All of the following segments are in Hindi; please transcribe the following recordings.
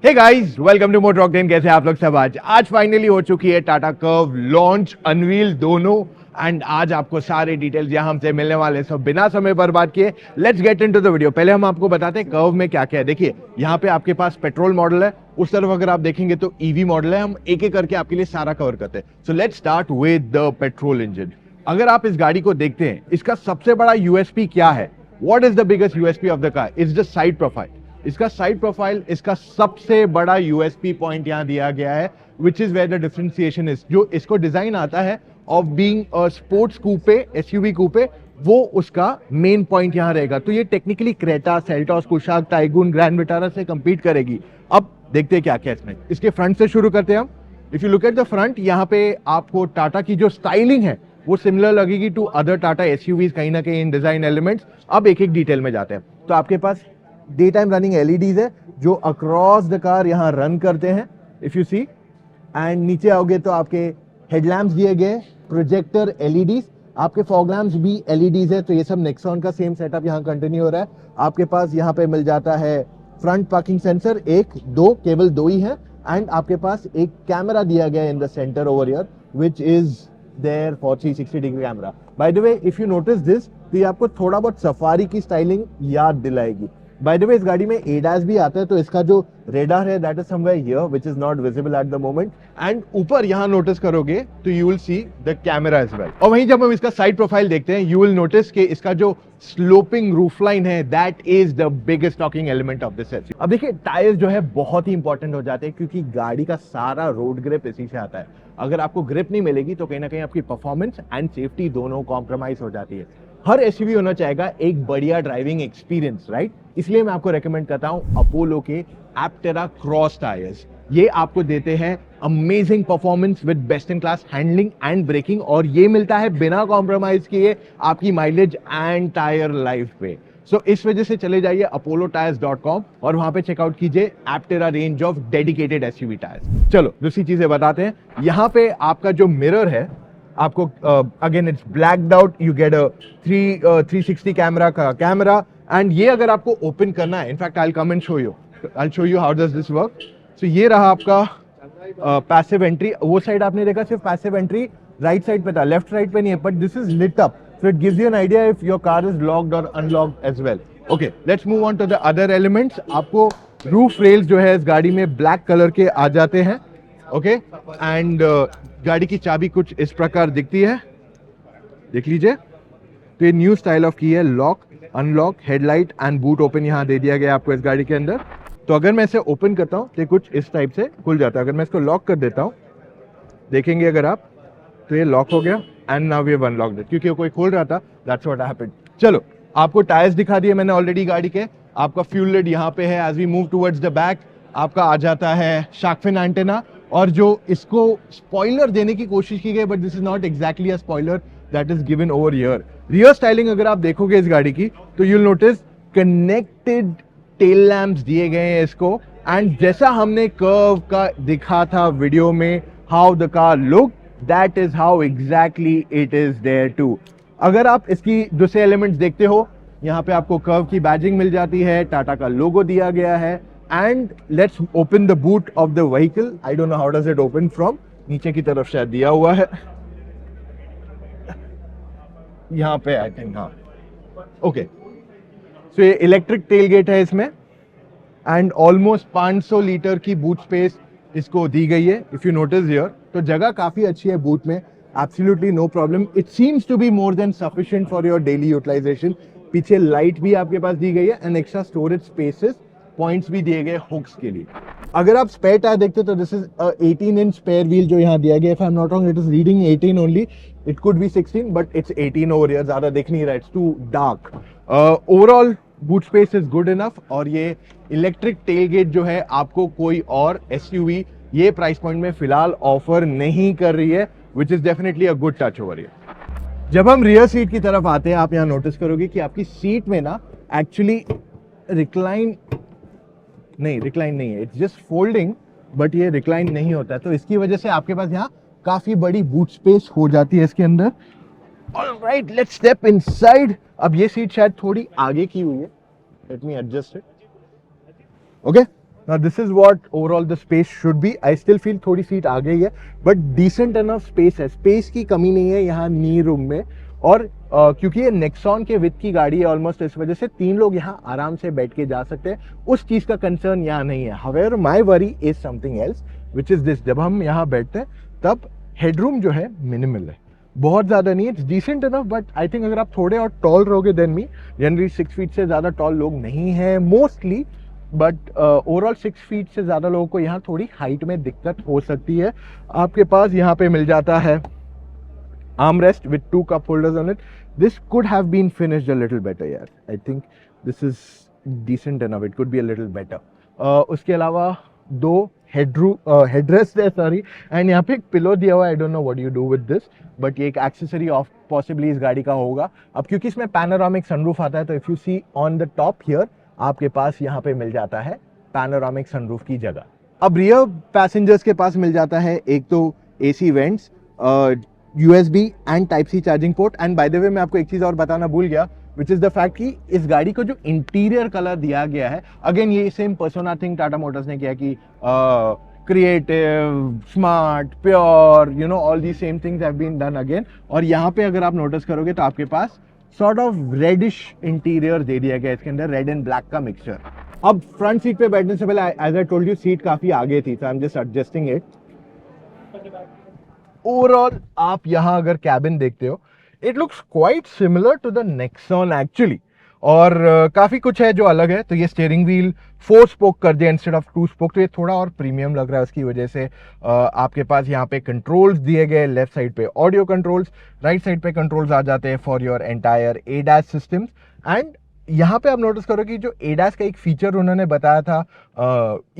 Hey guys, welcome to Motor Octane. कैसे हैं आप लोग सब? आज फाइनली हो चुकी है टाटा कर्व लॉन्च, अनवील दोनों। एंड आज आपको सारे डिटेल्स यहाँ हमसे मिलने वाले। सब बिना समय बर्बाद किए let's get into the video. पहले हम आपको बताते हैं कर्व में क्या क्या है। देखिए, यहाँ पे आपके पास पेट्रोल मॉडल है, उस तरफ अगर आप देखेंगे तो ईवी मॉडल है। हम एक एक करके आपके लिए सारा कवर करते हैं। So let's start with the petrol engine. अगर आप इस गाड़ी को देखते हैं, इसका सबसे बड़ा यूएसपी क्या है? What is the biggest USP of the car? Is the side profile. इसका साइड प्रोफाइल इसका सबसे बड़ा यूएसपी पॉइंट यहां दिया गया है, which is where the differentiation is. जो इसको डिजाइन आता है of being a sports coupe, SUV coupe, वो उसका मेन पॉइंट यहां रहेगा। तो ये technically Creta, Seltos, Kushaq, Taigun, Grand Vitara से कंपीट करेगी। अब देखते हैं क्या क्या इसमें। इसके फ्रंट से शुरू करते हैं हम। If you look at the front, यहाँ पे आपको टाटा की जो स्टाइलिंग है वो सिमिलर लगेगी टू अदर टाटा एसयूवीज, कहीं ना कहीं इन डिजाइन एलिमेंट्स। अब एक एक डिटेल में जाते हैं। तो आपके पास डे टाइम रनिंग एलईडीज है जो अक्रॉस द कार यहां रन करते हैं, इफ यू सी। एंड नीचे आओगे तो आपके हेडलैम्प्स दिए गए, प्रोजेक्टर एलईडीज, आपके फॉग लैम्प्स भी एलईडीज है। तो ये सब नेक्सॉन का सेम सेटअप यहां कंटिन्यू हो रहा है। आपके पास यहां पे मिल जाता है फ्रंट पार्किंग सेंसर, एक दो, केवल दो ही है। एंड आपके पास एक कैमरा दिया गया है in the centre over here, which is there for 360 degree camera. By the way, if you notice this, तो ये आपको थोड़ा बहुत सफारी की स्टाइलिंग याद दिलाएगी। बाय द वे, इस गाड़ी में एडास भी आता है, तो इसका जो रेडार है that is somewhere here, which is not visible at the moment. And ऊपर यहां नोटिस करोगे तो you will see the camera as well. और वहीं जब हम इसका साइड प्रोफाइल देखते हैं, यू विल नोटिस कि इसका जो स्लोपिंग रूफ लाइन है that is the biggest talking element of this SUV. अब देखिए, टायर्स जो है बहुत ही इंपॉर्टेंट हो जाते हैं, क्योंकि गाड़ी का सारा रोड ग्रिप इसी से आता है। अगर आपको ग्रिप नहीं मिलेगी तो कहीं ना कहीं आपकी परफॉर्मेंस एंड सेफ्टी दोनों कॉम्प्रोमाइज हो जाती है। हर एसयूवी होना चाहेगा एक बढ़िया ड्राइविंग एक्सपीरियंस, राइट? इसलिए मैं आपको रेकमेंड करता हूं अपोलो के एप्टेरा क्रॉस टायर्स। ये आपको देते हैं amazing performance with best in class handling and braking, और ये मिलता है बिना कॉम्प्रोमाइज किए आपकी माइलेज एंड टायर लाइफ पे। सो इस वजह से चले जाइए apollotyres.com और वहां पे चेकआउट कीजिए Apterra range of dedicated SUV tyres. चलो दूसरी चीजें बताते हैं। यहाँ पे आपका जो मिरर है, आपको again it's blacked out, you get a 360 camera का कैमरा। एंड ये अगर आपको ओपन करना है, in fact I will come and show you how does this work. So ये रहा आपका पैसिव एंट्री। वो साइड आपने देखा सिर्फ पैसिव एंट्री राइट साइड पे था, लेफ्ट साइड पे नहीं है, but this is lit up, so it gives you an idea if your car is locked or unlocked as well. Okay, let's move on to the other elements. आपको roof rails जो है इस गाड़ी में ब्लैक कलर के आ जाते हैं, ओके। एंड गाड़ी की चाबी कुछ इस प्रकार दिखती है, देख लीजिए। तो ये न्यू स्टाइल ऑफ की है, lock, unlock, headlight and boot open यहाँ दे दिया गया आपको इस गाड़ी के अंदर। तो अगर मैं इसे ओपन करता हूँ तो कुछ इस टाइप से खुल जाता है। अगर मैं इसको लॉक कर देता हूँ, देखेंगे अगर आप, तो ये लॉक हो गया and now we have unlocked it, क्योंकि कोई खोल रहा था, दैट्स व्हाट हैपेंड। चलो, आपको टायर्स दिखा दिए मैंने ऑलरेडी गाड़ी के। आपका फ्यूल लिड यहाँ पे है। As we move towards the back, आपका आ जाता है शार्क फिन एंटेना, और जो इसको स्पॉइलर देने की कोशिश की गई, but this is not exactly a spoiler that is given over here. Rear styling अगर आप देखोगे इस गाड़ी की, तो you will notice connected tail lamps दिए गए हैं इसको। एंड जैसा हमने कर्व का दिखा था वीडियो में, how the car look, that is how exactly it is there too. अगर आप इसकी दूसरे एलिमेंट्स देखते हो, यहाँ पे आपको कर्व की बैजिंग मिल जाती है, टाटा का लोगो दिया गया है। And let's open the boot of the vehicle. I don't know how does it open from, नीचे की तरफ शायद दिया हुआ है यहाँ पे, आई थिंक, हाँ, ओके। सो ये इलेक्ट्रिक टेल गेट है इसमें, एंड ऑलमोस्ट 500 लीटर की बूट स्पेस इसको दी गई है, इफ यू नोटिस हियर। तो जगह काफी अच्छी है बूट में, absolutely no problem. It seems to be more than sufficient for your daily utilisation. पीछे लाइट भी आपके पास दी गई है and extra storage spaces, points भी दिए गए हुक्स के लिए। अगर आप स्पेयर टायर देखते तो this is 18 inch spare wheel जो यहाँ दिया गया। If I am not wrong, it is reading 18 only, it could be 16, but it's 18 over here. ज्यादा दिख नहीं रहा, it's too dark. Overall boot space is good enough. और ये इलेक्ट्रिक टेल गेट जो है आपको कोई और एसयूवी ये प्राइस पॉइंट में फिलहाल ऑफर नहीं कर रही है, which is definitely a good touch over here. जब हम रियर सीट की तरफ आते हैं, आप यहाँ नोटिस करोगे कि आपकी सीट में ना एक्चुअली रिक्लाइन नहीं है, इट्स जस्ट फोल्डिंग, बट ये रिक्लाइन नहीं होता है। तो इसकी वजह से आपके पास यहाँ काफी बड़ी बूट स्पेस हो जाती है इसके अंदर। Alright, let's step inside. अब ये सीट शायद थोड़ी आगे की हुई है, let me adjust it, okay. Now this is what overall the space should be. I still feel थोड़ी सीट आ गई है, but decent enough space है. स्पेस की कमी नहीं है यहाँ नी रूम में. और क्योंकि ये नेक्सॉन के विथ की गाड़ी है ऑलमोस्ट, इस वजह से 3 लोग यहाँ आराम से बैठ के जा सकते हैं. उस चीज का कंसर्न यहाँ नहीं है. However, my worry is something else, which is this. जब हम यहाँ बैठते हैं तब हेडरूम जो है मिनिमल है, बहुत ज़्यादा नहीं है. It's decent enough, but I think अगर आप थोड़े और टॉल रहोगे देन मी, जनरली 6 फीट से ज़्यादा टॉल लोग नहीं हैं मोस्टली, बट ओवरऑल 6 फीट से ज़्यादा लोगों को यहाँ थोड़ी हाइट में दिक्कत हो सकती है. आपके पास यहाँ पे मिल जाता है arm rest with 2 cup holders on it. This could have been finished a little better यार. I think this is decent enough. It could be a little better. उसके अलावा 2 हेडरेस्ट है, सॉरी, एंड यहाँ पे एक पिलो दिया हुआ है. I don't know what you do with this, but ये एक एक्सेसरी ऑफ पॉसिबली इस गाड़ी का होगा. अब क्योंकि इसमें पैनोरामिक सनरूफ आता है, तो if you see on the top here, आपके पास यहाँ पे मिल जाता है पैनोरामिक सनरूफ की जगह. अब रियर पैसेंजर्स के पास मिल जाता है एक तो AC vents, USB and type C charging port. And bye the वे मैं आपको एक चीज़ और बताना भूल गया, विच इज द फैक्ट कि इस गाड़ी को जो इंटीरियर कलर दिया गया है, अगेन ये same persona thing Tata Motors ने किया कि creative, smart, pure, you know, all the same things have been done again. और यहाँ पे अगर आप नोटिस करोगे तो आपके पास सॉर्ट ऑफ रेडिश इंटीरियर दे दिया गया, इसके अंदर रेड एंड ब्लैक का मिक्सचर. अब फ्रंट सीट पे बैठने से पहले, as I told you, seat काफी आगे थी, so I am just adjusting it. Overall आप यहाँ अगर कैबिन देखते हो, it looks quite similar to the Nexon actually. और काफ़ी कुछ है जो अलग है. तो ये स्टीयरिंग व्हील 4 स्पोक कर दिया इंस्टेड ऑफ 2 स्पोक, तो ये थोड़ा और प्रीमियम लग रहा है. उसकी वजह से आपके पास यहाँ पे कंट्रोल्स दिए गए. लेफ्ट साइड पे ऑडियो कंट्रोल्स, राइट साइड पे कंट्रोल्स आ जाते हैं for your entire ADAS systems. And यहाँ पे आप नोटिस करो कि जो ADAS का एक फीचर उन्होंने बताया था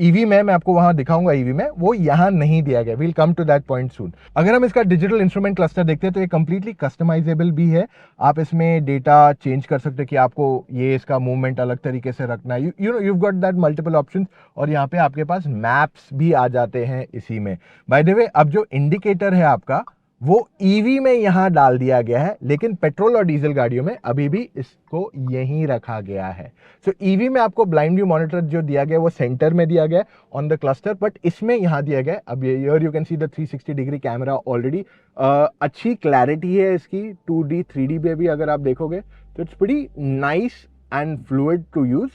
EV में, मैं आपको वहां दिखाऊंगा EV में, वो यहाँ नहीं दिया गया. We'll come to that point soon. अगर हम इसका डिजिटल इंस्ट्रूमेंट क्लस्टर देखते हैं तो ये कंप्लीटली कस्टमाइजेबल भी है. आप इसमें डेटा चेंज कर सकते हैं कि आपको ये इसका मूवमेंट अलग तरीके से रखना है. You know, you got that multiple options. और यहाँ पे आपके पास मैप्स भी आ जाते हैं इसी में. बाय द वे, अब जो इंडिकेटर है आपका, वो EV में यहाँ डाल दिया गया है, लेकिन पेट्रोल और डीजल गाड़ियों में अभी भी इसको यहीं रखा गया है. सो EV में आपको ब्लाइंड व्यू मॉनिटर जो दिया गया है वो सेंटर में दिया गया है ऑन द क्लस्टर, बट इसमें यहाँ दिया गया है. अब here you can see the 360 degree camera already. अच्छी क्लैरिटी है इसकी, 2D 3D पे भी अगर आप देखोगे तो it's pretty nice and fluid to use.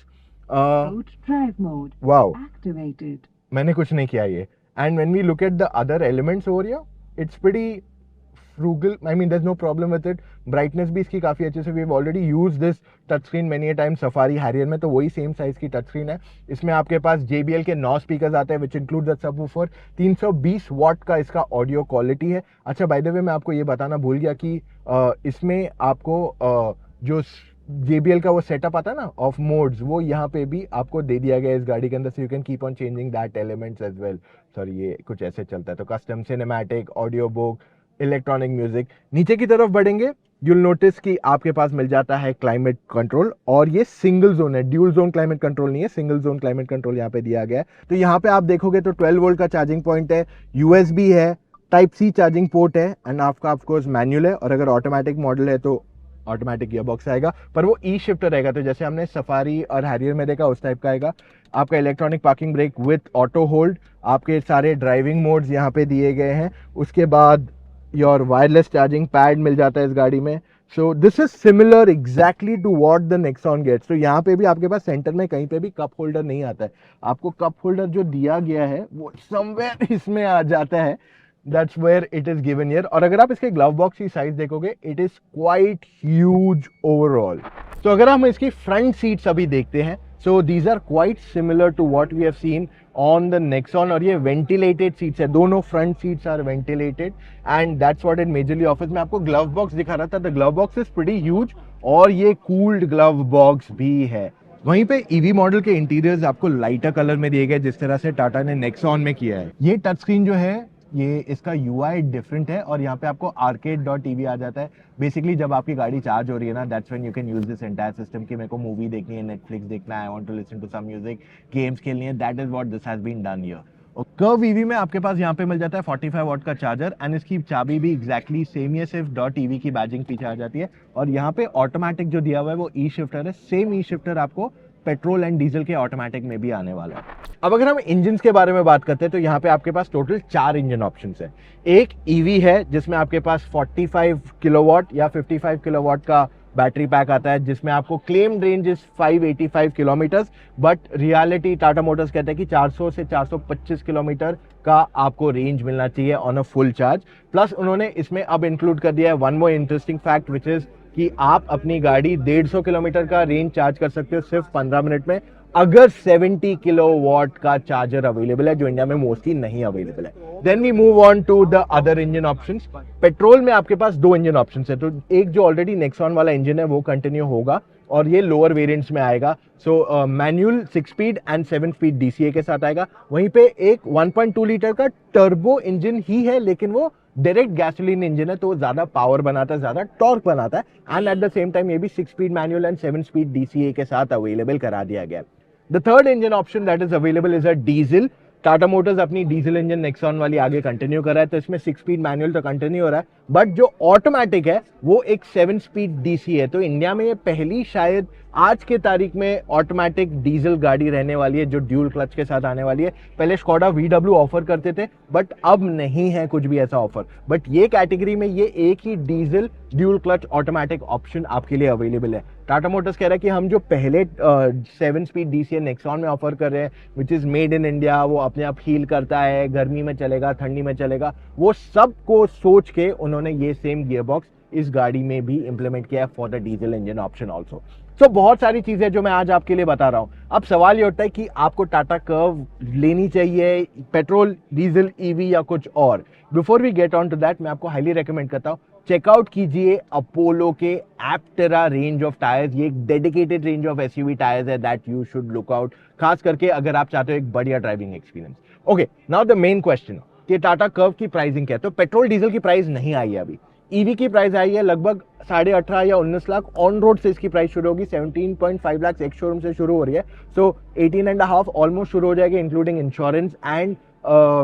Wow, मैंने कुछ नहीं किया ये. And when we look at the other elements over here, it's pretty frugal. I mean, there's no problem with it. Brightness भी इसकी काफ़ी अच्छे से, we've already used this touch screen many a time Safari Harrier में, तो वही सेम साइज की टच स्क्रीन है. इसमें आपके पास JBL के 9 स्पीकर्स आते हैं which include the subwoofer. 320 what का इसका ऑडियो क्वालिटी है. अच्छा, बाय द वे मैं आपको ये बताना भूल गया कि इसमें आपको जो JBL का वो सेटअप आता है ना ऑफ मोड्स, वो यहाँ पे भी आपको दे दिया गया है इस गाड़ी के अंदर. So you can keep on changing that elements as well. Sorry, ये कुछ ऐसे चलता है. तो custom, cinematic, audio book, electronic music. नीचे की तरफ बढ़ेंगे, you'll notice कि आपके पास मिल जाता है क्लाइमेट कंट्रोल. और ये सिंगल जोन है, ड्यूल जोन क्लाइमेट कंट्रोल नहीं है, सिंगल जोन क्लाइमेट कंट्रोल यहाँ पे दिया गया है. तो यहाँ पे आप देखोगे तो 12 वोल्ट का चार्जिंग पॉइंट है, USB है, टाइप C चार्जिंग पोर्ट है, एंड आपका ऑफकोर्स मैनुअल है. और अगर ऑटोमेटिक मॉडल है तो ऑटोमेटिक गियरबॉक्स आएगा, पर वो ई शिफ्टर रहेगा. तो जैसे हमने सफारी और हैरियर में देखा उस टाइप का आएगा. आपका electronic parking brake with auto hold, आपके सारे ड्राइविंग मोड्स यहाँ पे दिए गए हैं. उसके बाद योर वायरलेस चार्जिंग पैड मिल जाता है इस गाड़ी में. So this is similar exactly to what the Nexon gets. तो यहाँ पे भी आपके पास सेंटर में कहीं पे भी कप होल्डर नहीं आता है. आपको कप होल्डर जो दिया गया है वो समवेयर इसमें आ जाता है. That's where it is given here. और अगर आप इसके ग्लव बॉक्स की साइज देखोगे, it is quite huge overall. तो अगर हम इसकी फ्रंट सीट्स अभी देखते हैं, so these are quite similar to what we have seen on the Nexon. और ये वेंटिलेटेड सीट्स है, दोनों front seats are ventilated, and that's what it majorly offers. मैं आपको ग्लव बॉक्स दिखा रहा था, the glove box is pretty huge, और ये कूल्ड ग्लव बॉक्स भी है. वहीं पे EV मॉडल के इंटीरियर्स आपको लाइटर कलर में दिए गए, जिस तरह से टाटा ने नेक्सॉन में किया है. ये टच स्क्रीन जो है, ये इसका UI डिफरेंट है, और यहाँ पे आपको arcade.tv आ जाता है. बेसिकली जब आपकी गाड़ी चार्ज हो रही है ना, that's when you can use this entire system कि मेरे को मूवी देखनी है, नेटफ्लिक्स देखना है, I want to listen to some music, games खेलनी है. That is what this has been done here. और कर्व EV में आपके पास यहाँ पे मिल जाता है 45 वॉट का चार्जर, एंड इसकी चाबी भी एग्जैक्टली सेम ही है, सिर्फ .tv की बैजिंग पीछे आ जाती है. और यहाँ पे ऑटोमेटिक जो दिया हुआ है वो ई शिफ्टर है. सेम ई शिफ्टर आपको पेट्रोल एंड डीजल के ऑटोमेटिक में भी आने वाला है। अब अगर हम इंजन के बारे में बात करते हैं तो यहाँ पे आपके पास टोटल 4 इंजन ऑप्शंस है। एक ईवी है जिसमें आपके पास 45 किलोवाट या 55 किलोवाट का बैटरी पैक आता है, जिसमें आपको claimed range is 585 kilometres, but reality Tata Motors कहते हैं कि 400 से 425 किलोमीटर का आपको रेंज मिलना चाहिए on a full charge. Plus उन्होंने इसमें अब इंक्लूड कर दिया है one more interesting fact which is कि आप अपनी गाड़ी 150 किलोमीटर का रेंज चार्ज कर सकते हो सिर्फ 15 मिनट में, अगर 70 किलोवाट का चार्जर अवेलेबल है, जो इंडिया में मोस्टली नहीं अवेलेबल है। Then we move on to the other engine options. Petrol में आपके पास 2 इंजन ऑप्शंस है, तो एक जो ऑलरेडी नेक्सॉन वाला इंजन है वो कंटिन्यू होगा और ये लोअर वेरिएंट्स में आएगा। So manual 6 speed and 7 speed DCA के साथ आएगा। वहीं पे एक 1.2 लीटर का टर्बो इंजन ही है, लेकिन वो डायरेक्ट गैसोलीन इंजन है, तो ज्यादा पावर बनाता है, ज्यादा टॉर्क बनाता है and at the same time ये भी 6 speed manual and 7 speed DCA के साथ अवेलेबल करा दिया गया है। The third engine option that is available is a diesel. Tata Motors अपनी डीजल इंजन नेक्सॉन वाली आगे कंटिन्यू कर रहा है, तो इसमें 6 स्पीड मैनुअल तो कंटिन्यू हो रहा है, बट जो ऑटोमेटिक है वो एक 7 स्पीड DC है। तो इंडिया में ये पहली शायद आज के तारीख में ऑटोमेटिक डीजल गाड़ी रहने वाली है जो ड्यूल क्लच के साथ आने वाली है। पहले स्कोडा VW ऑफर करते थे, बट अब नहीं है कुछ भी ऐसा ऑफर, बट ये कैटेगरी में ये एक ही diesel dual clutch automatic option आपके लिए अवेलेबल है। टाटा मोटर्स कह रहा है कि हम जो पहले 7 स्पीड DCA नेक्सॉन में ऑफर कर रहे हैं which is made in India, वो अपने आप हील करता है, गर्मी में चलेगा, ठंडी में चलेगा, वो सब को सोच के उन्होंने ये सेम गियर बॉक्स इस गाड़ी में भी इंप्लीमेंट किया है for the diesel engine option also. So बहुत सारी चीजें जो मैं आज आपके लिए बता रहा हूं। अब सवाल ये उठता है कि आपको टाटा कर्व लेनी चाहिए, पेट्रोल, डीजल, EV या कुछ और। Before we get on to that, मैं आपको हाईली रेकमेंड करता हूं चेकआउट कीजिए अपोलो के एप्टेरा रेंज ऑफ टायर्स। ये एक dedicated range of SUV tyres है that you should look out, खास करके अगर आप चाहते हो एक बढ़िया driving experience. Okay, now the main question कि टाटा कर्व की प्राइसिंग क्या है। तो पेट्रोल डीजल की प्राइस नहीं आई है अभी, EV की प्राइस आई है लगभग 18.5 या 19 लाख। ऑन रोड से इसकी प्राइस शुरू होगी 17.5 लाख एक शोरूम से शुरू हो रही है, सो 18.5 ऑलमोस्ट शुरू हो जाएगी इंक्लूडिंग इंश्योरेंस एंड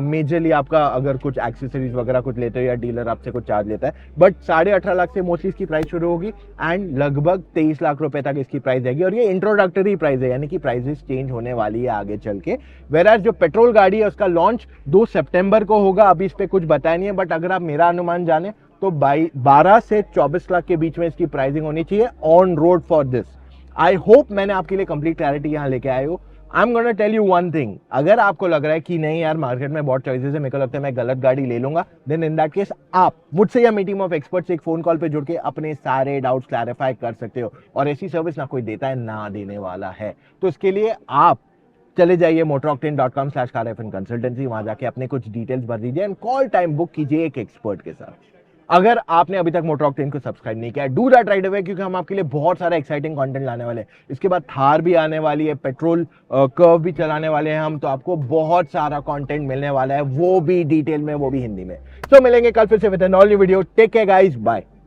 मेजरली आपका अगर कुछ एक्सेसरीज वगैरह कुछ लेते हो या डीलर आपसे कुछ चार्ज लेता है, बट 18.5 लाख से मोस्टली इसकी प्राइस शुरू होगी एंड लगभग 23 लाख रुपए तक इसकी प्राइस जाएगी। और ये इंट्रोडक्टरी प्राइस है, यानी कि प्राइसेस चेंज होने वाली है आगे चल के। वेराज जो पेट्रोल गाड़ी है उसका लॉन्च 2 सितंबर को होगा, अभी इस पे कुछ बताया नहीं है, बट अगर आप मेरा अनुमान जाने तो 12 से 24 लाख के बीच में इसकी प्राइसिंग होनी चाहिए on road for this. I hope मैंने आपके लिए कंप्लीट क्लैरिटी यहाँ लेके आए हो। I am gonna tell you one thing, अगर आपको लग रहा है कि नहीं यार मार्केट में बहुत चॉइसेस है, मेरे को लगता है मैं गलत गाड़ी ले लूंगा, देन इन दैट केस आप मुझसे या मेरी टीम ऑफ एक्सपर्ट्स एक फोन कॉल पे जुड़ के अपने सारे डाउट्स क्लैरिफाई कर सकते हो। और ऐसी सर्विस ना कोई देता है ना देने वाला है, तो इसके लिए आप चले जाइए motoroctane.com/car कंसल्टेंसी, वहां जाके अपने कुछ डिटेल्स भर दीजिए एंड कॉल टाइम बुक कीजिए एक एक्सपर्ट के साथ। अगर आपने अभी तक मोटर ऑक्टेन को सब्सक्राइब नहीं किया, डू दैट राइट अवे, क्योंकि हम आपके लिए बहुत सारा एक्साइटिंग कंटेंट लाने वाले हैं। इसके बाद थार भी आने वाली है, पेट्रोल कर्व भी चलाने वाले हैं हम, तो आपको बहुत सारा कंटेंट मिलने वाला है, वो भी डिटेल में, वो भी हिंदी में। तो मिलेंगे कल फिर से with an all new video. Take care guys, bye.